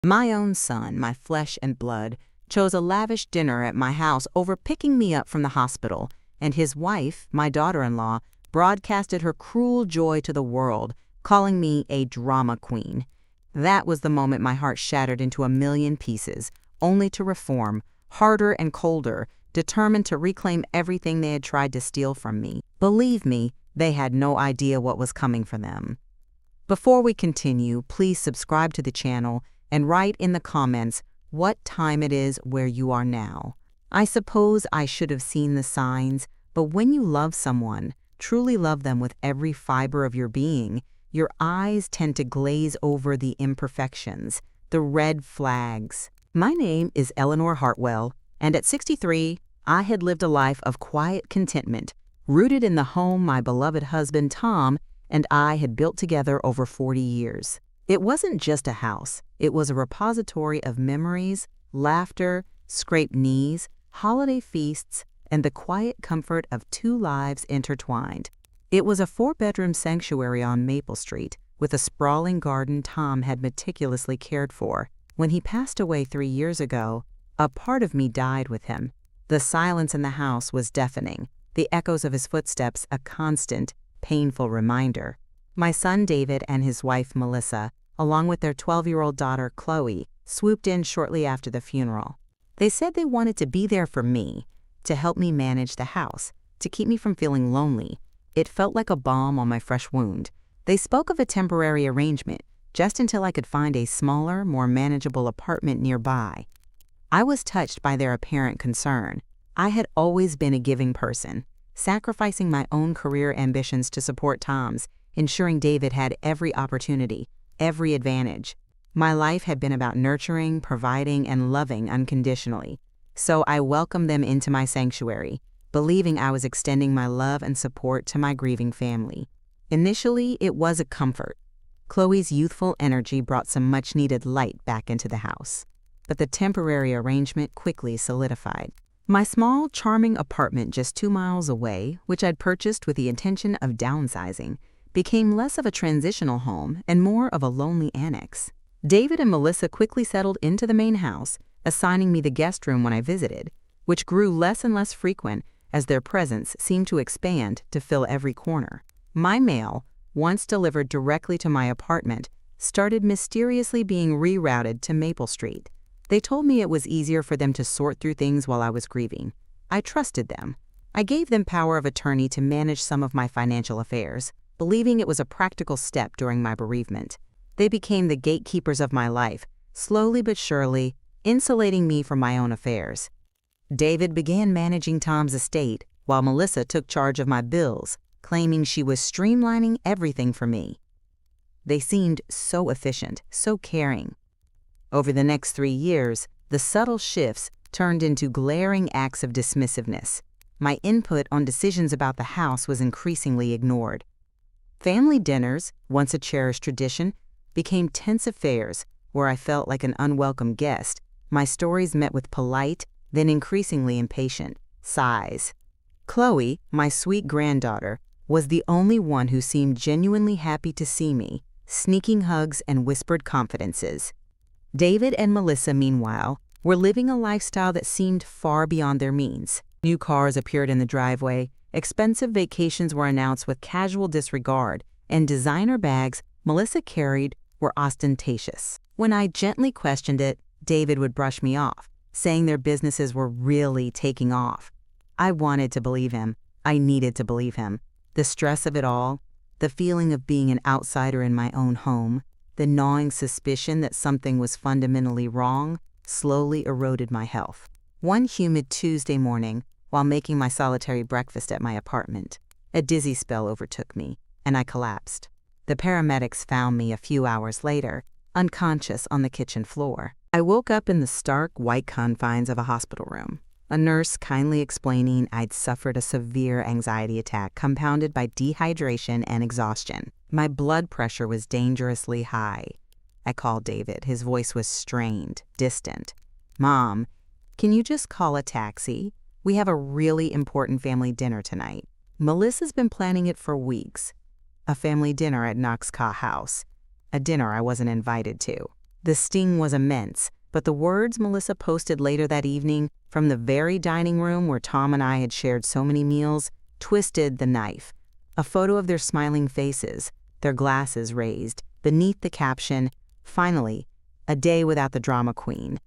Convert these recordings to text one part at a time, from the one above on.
My own son, my flesh and blood, chose a lavish dinner at my house over picking me up from the hospital, and his wife, my daughter-in-law, broadcasted her cruel joy to the world, calling me a drama queen. That was the moment my heart shattered into a million pieces, only to reform, harder and colder, determined to reclaim everything they had tried to steal from me. Believe me, they had no idea what was coming for them. Before we continue, please subscribe to the channel and write in the comments what time it is where you are now. I suppose I should have seen the signs, but when you love someone, truly love them with every fiber of your being, your eyes tend to glaze over the imperfections, the red flags. My name is Eleanor Hartwell, and at 63, I had lived a life of quiet contentment, rooted in the home my beloved husband Tom and I had built together over 40 years. It wasn't just a house, it was a repository of memories, laughter, scraped knees, holiday feasts, and the quiet comfort of two lives intertwined. It was a 4-bedroom sanctuary on Maple Street, with a sprawling garden Tom had meticulously cared for. When he passed away 3 years ago, a part of me died with him. The silence in the house was deafening, the echoes of his footsteps a constant, painful reminder. My son David and his wife Melissa, along with their 12-year-old daughter Chloe, swooped in shortly after the funeral. They said they wanted to be there for me, to help me manage the house, to keep me from feeling lonely. It felt like a balm on my fresh wound. They spoke of a temporary arrangement, just until I could find a smaller, more manageable apartment nearby. I was touched by their apparent concern. I had always been a giving person, sacrificing my own career ambitions to support Tom's, ensuring David had every opportunity, every advantage. My life had been about nurturing, providing, and loving unconditionally. So I welcomed them into my sanctuary, believing I was extending my love and support to my grieving family. Initially, it was a comfort. Chloe's youthful energy brought some much-needed light back into the house. But the temporary arrangement quickly solidified. My small, charming apartment just 2 miles away, which I'd purchased with the intention of downsizing, became less of a transitional home and more of a lonely annex. David and Melissa quickly settled into the main house, assigning me the guest room when I visited, which grew less and less frequent as their presence seemed to expand to fill every corner. My mail, once delivered directly to my apartment, started mysteriously being rerouted to Maple Street. They told me it was easier for them to sort through things while I was grieving. I trusted them. I gave them power of attorney to manage some of my financial affairs, believing it was a practical step during my bereavement. They became the gatekeepers of my life, slowly but surely, insulating me from my own affairs. David began managing Tom's estate, while Melissa took charge of my bills, claiming she was streamlining everything for me. They seemed so efficient, so caring. Over the next 3 years, the subtle shifts turned into glaring acts of dismissiveness. My input on decisions about the house was increasingly ignored. Family dinners, once a cherished tradition, became tense affairs where I felt like an unwelcome guest, my stories met with polite, then increasingly impatient, sighs. Chloe, my sweet granddaughter, was the only one who seemed genuinely happy to see me, sneaking hugs and whispered confidences. David and Melissa, meanwhile, were living a lifestyle that seemed far beyond their means. New cars appeared in the driveway, expensive vacations were announced with casual disregard, and designer bags Melissa carried were ostentatious. When I gently questioned it, David would brush me off, saying their businesses were really taking off. I wanted to believe him. I needed to believe him. The stress of it all, the feeling of being an outsider in my own home, the gnawing suspicion that something was fundamentally wrong, slowly eroded my health. One humid Tuesday morning, while making my solitary breakfast at my apartment, a dizzy spell overtook me, and I collapsed. The paramedics found me a few hours later, unconscious on the kitchen floor. I woke up in the stark white confines of a hospital room, a nurse kindly explaining I'd suffered a severe anxiety attack compounded by dehydration and exhaustion. My blood pressure was dangerously high. I called David. His voice was strained, distant. "Mom, can you just call a taxi? We have a really important family dinner tonight." Melissa's been planning it for weeks. A family dinner at Knoxcaw House, a dinner I wasn't invited to. The sting was immense, but the words Melissa posted later that evening from the very dining room where Tom and I had shared so many meals twisted the knife. A photo of their smiling faces, their glasses raised, beneath the caption, "Finally, a day without the drama queen."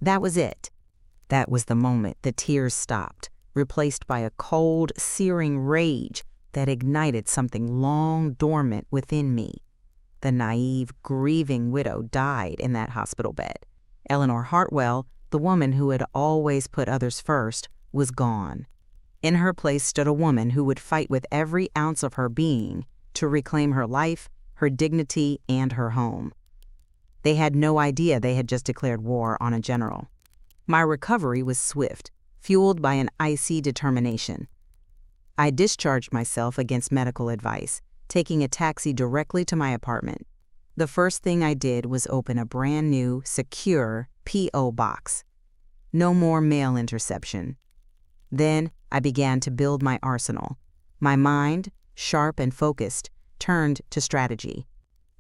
That was it. That was the moment the tears stopped, replaced by a cold, searing rage that ignited something long dormant within me. The naive, grieving widow died in that hospital bed. Eleanor Hartwell, the woman who had always put others first, was gone. In her place stood a woman who would fight with every ounce of her being to reclaim her life, her dignity, and her home. They had no idea they had just declared war on a general. My recovery was swift, fueled by an icy determination. I discharged myself against medical advice, taking a taxi directly to my apartment. The first thing I did was open a brand new, secure P.O. box. No more mail interception. Then I began to build my arsenal. My mind, sharp and focused, turned to strategy.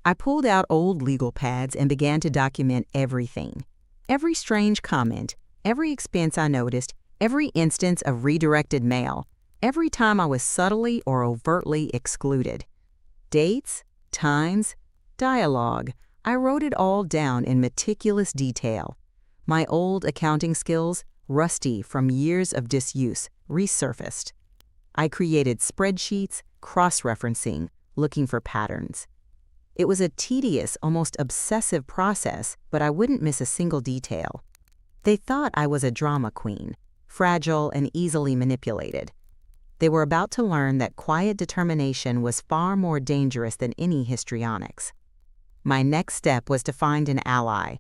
I pulled out old legal pads and began to document everything. Every strange comment, every expense I noticed, every instance of redirected mail, every time I was subtly or overtly excluded. Dates, times, dialogue. I wrote it all down in meticulous detail. My old accounting skills, rusty from years of disuse, resurfaced. I created spreadsheets, cross-referencing, looking for patterns. It was a tedious, almost obsessive process, but I wouldn't miss a single detail. They thought I was a drama queen, fragile and easily manipulated. They were about to learn that quiet determination was far more dangerous than any histrionics. My next step was to find an ally.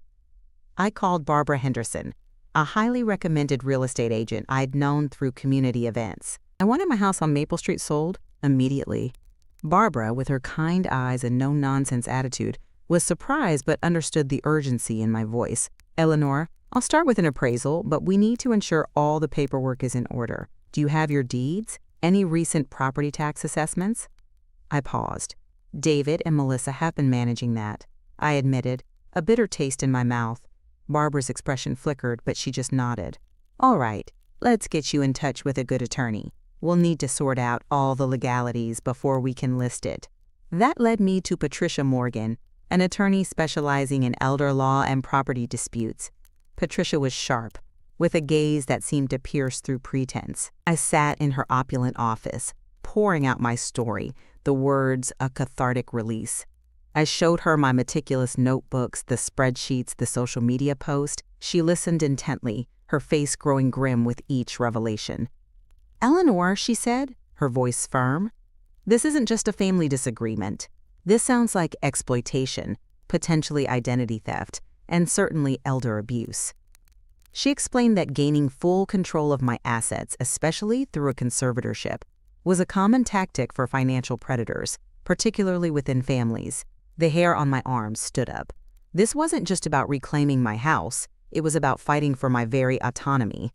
I called Barbara Henderson, a highly recommended real estate agent I'd known through community events. I wanted my house on Maple Street sold immediately. Barbara, with her kind eyes and no-nonsense attitude, was surprised but understood the urgency in my voice. "Eleanor, I'll start with an appraisal, but we need to ensure all the paperwork is in order. Do you have your deeds? Any recent property tax assessments?" I paused. "David and Melissa have been managing that," I admitted, a bitter taste in my mouth. Barbara's expression flickered, but she just nodded. "All right, let's get you in touch with a good attorney. We'll need to sort out all the legalities before we can list it." That led me to Patricia Morgan, an attorney specializing in elder law and property disputes. Patricia was sharp, with a gaze that seemed to pierce through pretense. I sat in her opulent office, pouring out my story, the words a cathartic release. I showed her my meticulous notebooks, the spreadsheets, the social media post. She listened intently, her face growing grim with each revelation. "Eleanor," she said, her voice firm, "this isn't just a family disagreement. This sounds like exploitation, potentially identity theft, and certainly elder abuse." She explained that gaining full control of my assets, especially through a conservatorship, was a common tactic for financial predators, particularly within families. The hair on my arms stood up. This wasn't just about reclaiming my house, it was about fighting for my very autonomy.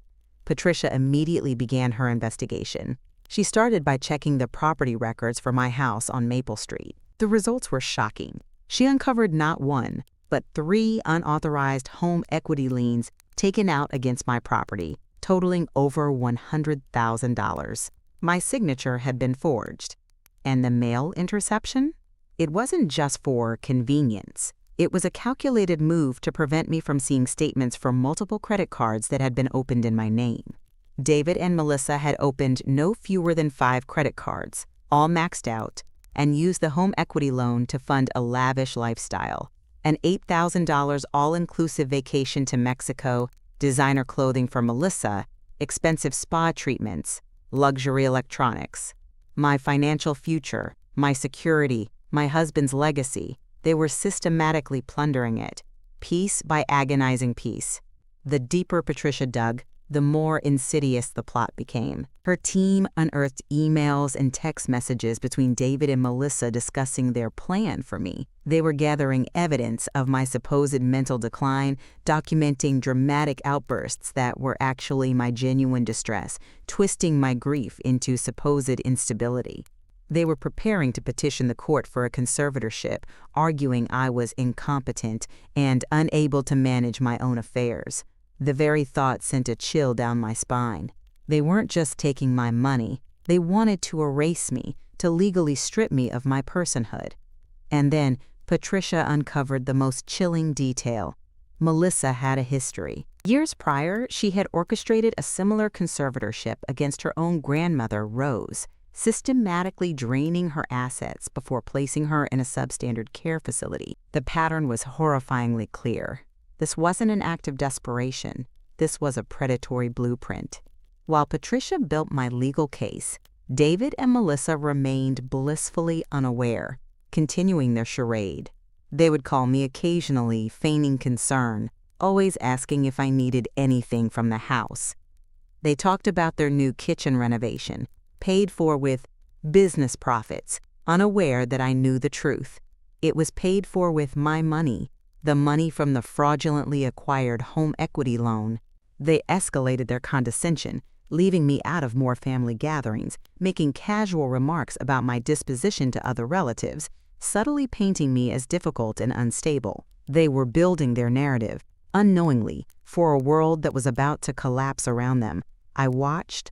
Patricia immediately began her investigation. She started by checking the property records for my house on Maple Street. The results were shocking. She uncovered not one, but 3 unauthorized home equity liens taken out against my property, totaling over $100,000. My signature had been forged. And the mail interception? It wasn't just for convenience. It was a calculated move to prevent me from seeing statements from multiple credit cards that had been opened in my name. David and Melissa had opened no fewer than 5 credit cards, all maxed out, and used the home equity loan to fund a lavish lifestyle. An $8,000 all-inclusive vacation to Mexico, designer clothing for Melissa, expensive spa treatments, luxury electronics. My financial future, my security, my husband's legacy. They were systematically plundering it, piece by agonizing piece. The deeper Patricia dug, the more insidious the plot became. Her team unearthed emails and text messages between David and Melissa discussing their plan for me. They were gathering evidence of my supposed mental decline, documenting dramatic outbursts that were actually my genuine distress, twisting my grief into supposed instability. They were preparing to petition the court for a conservatorship, arguing I was incompetent and unable to manage my own affairs. The very thought sent a chill down my spine. They weren't just taking my money. They wanted to erase me, to legally strip me of my personhood. And then Patricia uncovered the most chilling detail. Melissa had a history. Years prior, she had orchestrated a similar conservatorship against her own grandmother, Rose, systematically draining her assets before placing her in a substandard care facility. The pattern was horrifyingly clear. This wasn't an act of desperation. This was a predatory blueprint. While Patricia built my legal case, David and Melissa remained blissfully unaware, continuing their charade. They would call me occasionally, feigning concern, always asking if I needed anything from the house. They talked about their new kitchen renovation, paid for with business profits, unaware that I knew the truth. It was paid for with my money, the money from the fraudulently acquired home equity loan. They escalated their condescension, leaving me out of more family gatherings, making casual remarks about my disposition to other relatives, subtly painting me as difficult and unstable. They were building their narrative, unknowingly, for a world that was about to collapse around them. I watched,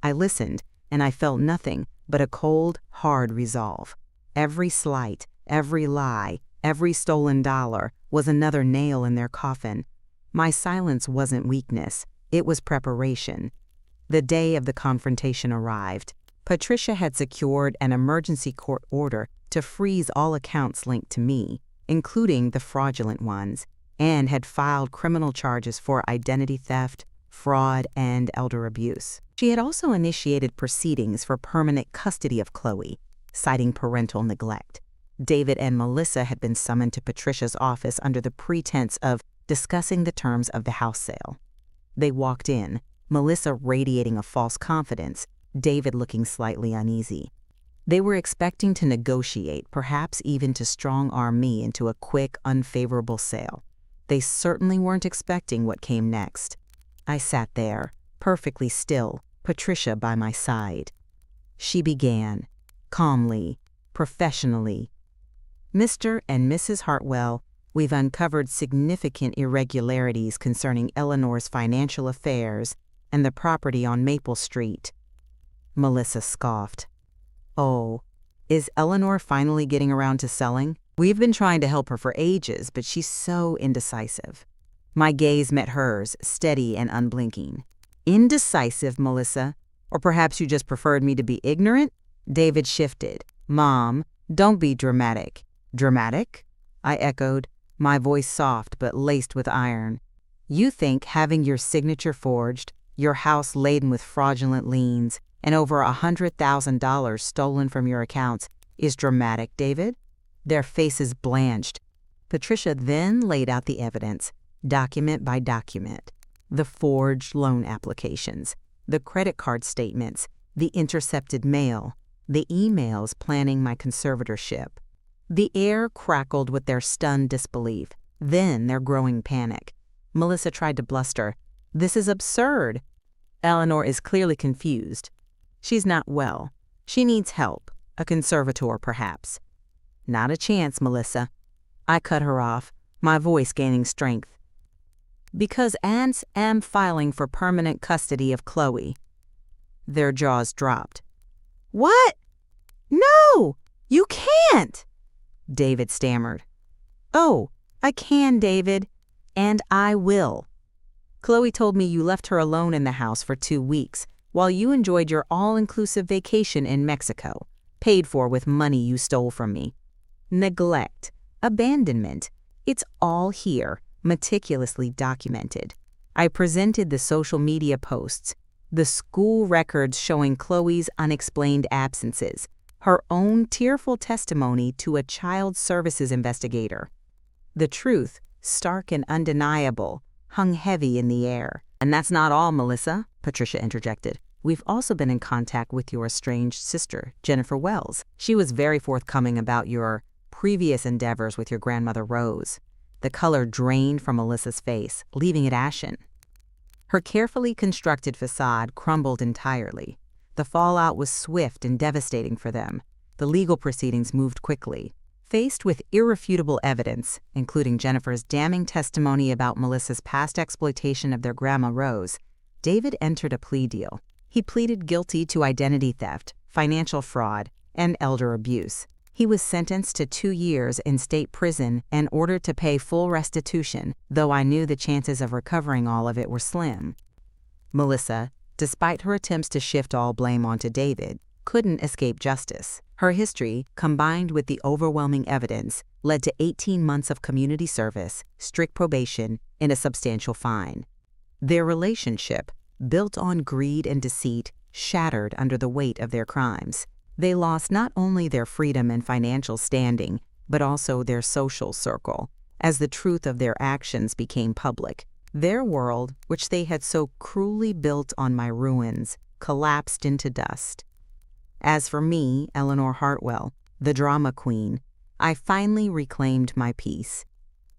I listened, and I felt nothing but a cold, hard resolve. Every slight, every lie, every stolen dollar was another nail in their coffin. My silence wasn't weakness, it was preparation. The day of the confrontation arrived. Patricia had secured an emergency court order to freeze all accounts linked to me, including the fraudulent ones, and had filed criminal charges for identity theft, fraud, and elder abuse. She had also initiated proceedings for permanent custody of Chloe, citing parental neglect. David and Melissa had been summoned to Patricia's office under the pretense of discussing the terms of the house sale. They walked in, Melissa radiating a false confidence, David looking slightly uneasy. They were expecting to negotiate, perhaps even to strong-arm me into a quick, unfavorable sale. They certainly weren't expecting what came next. I sat there, perfectly still, Patricia by my side. She began, calmly, professionally. Mr. and Mrs. Hartwell, we've uncovered significant irregularities concerning Eleanor's financial affairs and the property on Maple Street. Melissa scoffed. Oh, is Eleanor finally getting around to selling? We've been trying to help her for ages, but she's so indecisive. My gaze met hers, steady and unblinking. Indecisive, Melissa? Or perhaps you just preferred me to be ignorant? David shifted. Mom, don't be dramatic. Dramatic? I echoed, my voice soft but laced with iron. You think having your signature forged, your house laden with fraudulent liens, and over $100,000 stolen from your accounts is dramatic, David? Their faces blanched. Patricia then laid out the evidence, document by document. The forged loan applications, the credit card statements, the intercepted mail, the emails planning my conservatorship. The air crackled with their stunned disbelief, then their growing panic. Melissa tried to bluster. This is absurd. Eleanor is clearly confused. She's not well. She needs help. A conservator, perhaps. Not a chance, Melissa. I cut her off, my voice gaining strength. Because aunts am filing for permanent custody of Chloe. Their jaws dropped. What? No! You can't! David stammered. Oh, I can, David. And I will. Chloe told me you left her alone in the house for 2 weeks while you enjoyed your all-inclusive vacation in Mexico, paid for with money you stole from me. Neglect, abandonment, it's all here, meticulously documented. I presented the social media posts, the school records showing Chloe's unexplained absences, her own tearful testimony to a child services investigator. The truth, stark and undeniable, hung heavy in the air. And that's not all, Melissa, Patricia interjected. We've also been in contact with your estranged sister, Jennifer Wells. She was very forthcoming about your previous endeavors with your grandmother, Rose. The color drained from Melissa's face, leaving it ashen. Her carefully constructed facade crumbled entirely. The fallout was swift and devastating for them. the legal proceedings moved quickly. Faced with irrefutable evidence, including Jennifer's damning testimony about Melissa's past exploitation of their grandma Rose, David entered a plea deal. He pleaded guilty to identity theft, financial fraud, and elder abuse. He was sentenced to 2 years in state prison and ordered to pay full restitution, though I knew the chances of recovering all of it were slim. Melissa, despite her attempts to shift all blame onto David, couldn't escape justice. Her history, combined with the overwhelming evidence, led to 18 months of community service, strict probation, and a substantial fine. Their relationship, built on greed and deceit, shattered under the weight of their crimes. They lost not only their freedom and financial standing, but also their social circle, as the truth of their actions became public. Their world, which they had so cruelly built on my ruins, collapsed into dust. As for me, Eleanor Hartwell, the drama queen, I finally reclaimed my peace.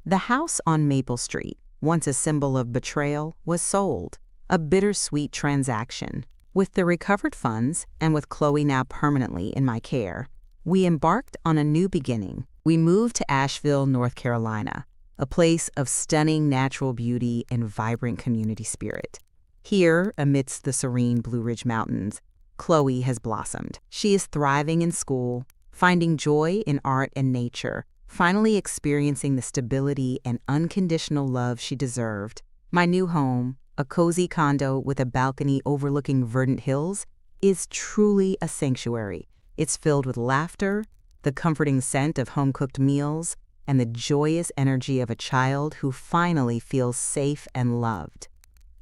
The house on Maple Street, once a symbol of betrayal, was sold, a bittersweet transaction. With the recovered funds, and with Chloe now permanently in my care, we embarked on a new beginning. We moved to Asheville, North Carolina, a place of stunning natural beauty and vibrant community spirit. Here, amidst the serene Blue Ridge Mountains, Chloe has blossomed. She is thriving in school, finding joy in art and nature, finally experiencing the stability and unconditional love she deserved. My new home, a cozy condo with a balcony overlooking verdant hills, is truly a sanctuary. It's filled with laughter, the comforting scent of home-cooked meals, and the joyous energy of a child who finally feels safe and loved.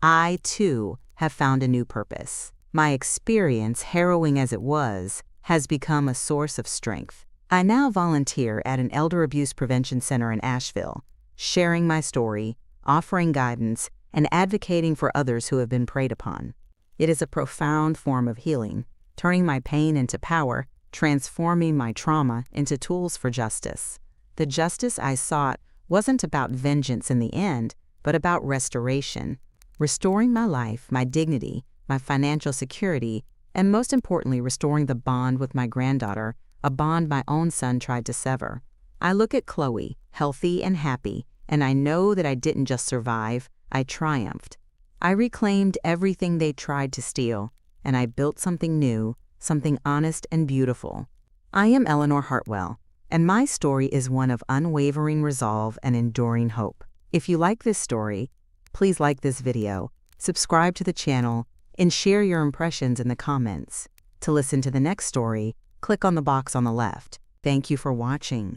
I, too, have found a new purpose. My experience, harrowing as it was, has become a source of strength. I now volunteer at an elder abuse prevention center in Asheville, sharing my story, offering guidance, and advocating for others who have been preyed upon. It is a profound form of healing, turning my pain into power, transforming my trauma into tools for justice. The justice I sought wasn't about vengeance in the end, but about restoration, restoring my life, my dignity, my financial security, and most importantly, restoring the bond with my granddaughter, a bond my own son tried to sever. I look at Chloe, healthy and happy, and I know that I didn't just survive, I triumphed. I reclaimed everything they tried to steal, and I built something new, something honest and beautiful. I am Eleanor Hartwell, and my story is one of unwavering resolve and enduring hope. If you like this story, please like this video, subscribe to the channel, and share your impressions in the comments. To listen to the next story, click on the box on the left. Thank you for watching.